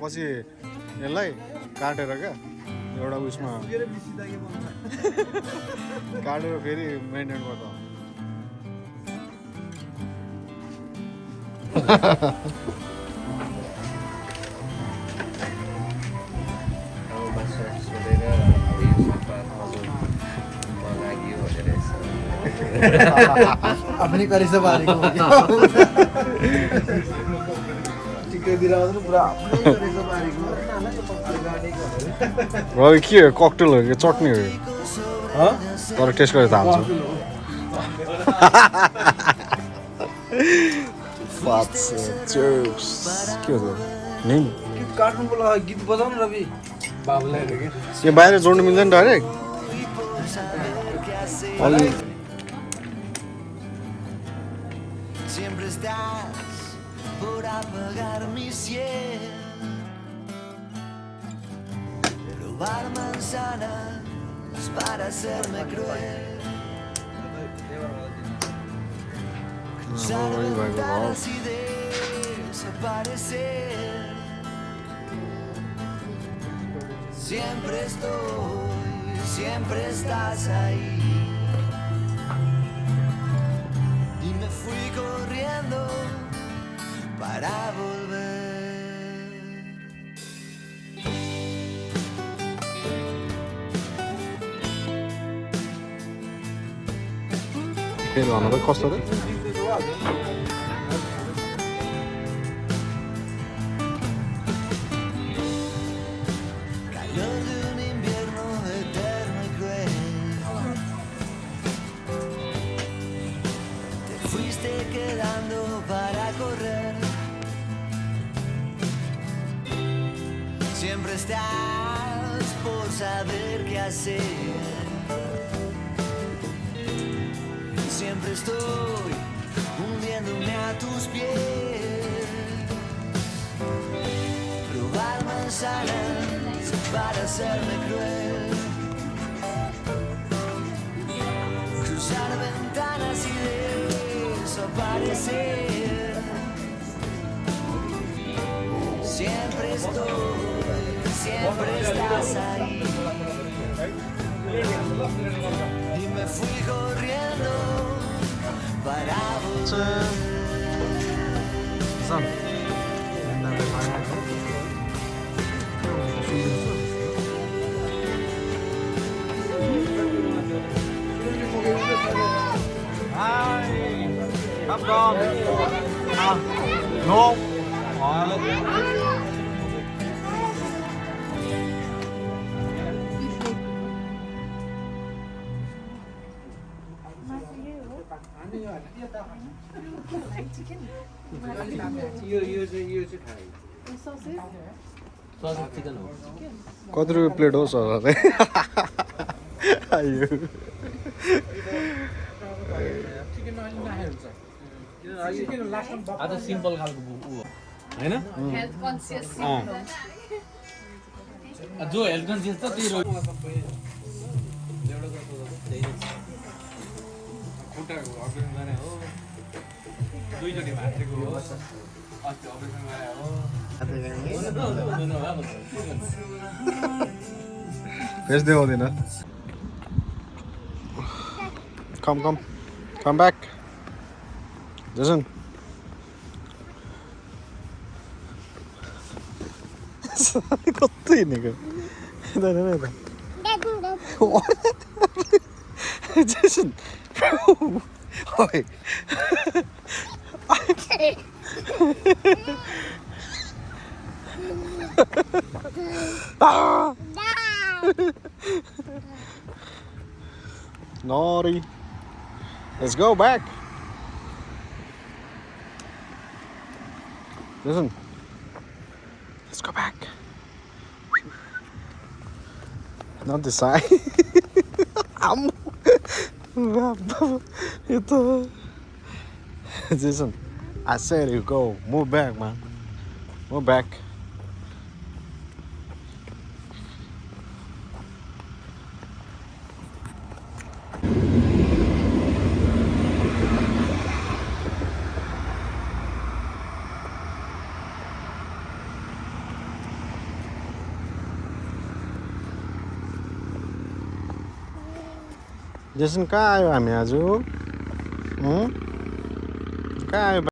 पछि यसलाई काटेर क्या एउटा उयसमा काटेर फेरि मेन्टेन गर्दा आफ्नै करेछ बारीको टिकैतिर आउँदैन पुरा आफ्नै करेछ बारीको के हो ककटेल हो कि चटनी हो तर टेस्ट गरेर थाहा हुन्छ के हो नि काठमाडौँको लागि गीत बजाउनु रवि बाबुलाई यो बाहिर जोड्नु मिल्दैन डाइरेक्ट अलि Siempre estás por apagar mi cielo, robar manzanas para hacerme cruel, cruzar ventanas y desaparecer. Siempre estoy, siempre estás ahí. Y me fui corriendo para volver. Pero another cost of it? Calor de un invierno eterno y cruel. Te fuiste quedando para correr. Siempre estás por saber qué hacer. Siempre estoy hundiéndome a tus pies. Probar manzanas para hacerme cruel. Cruzar ventanas y desaparecer. Siempre estoy, siempre estás ahí. Y me fui corriendo para volver. Come down. No. कति रुपियाँ plate हो sir आज simple खालको ऊ हो हैन health conscious जो health conscious छ त्यही रोग खुट्टाको अपरेसन गरे हो दुईचोटि भाँचेको हो अस्ति अपरेसन गरे हो भेट्दै आउँदैन Come back. Jason. कस्तो हिँडेको Jason. Oi. Naughty. Let's go back. Listen. Let's go back. Not this side. Listen. I said you go. Move back, man. Move back. Jason कहाँ आयो हामी आज कहाँ आयो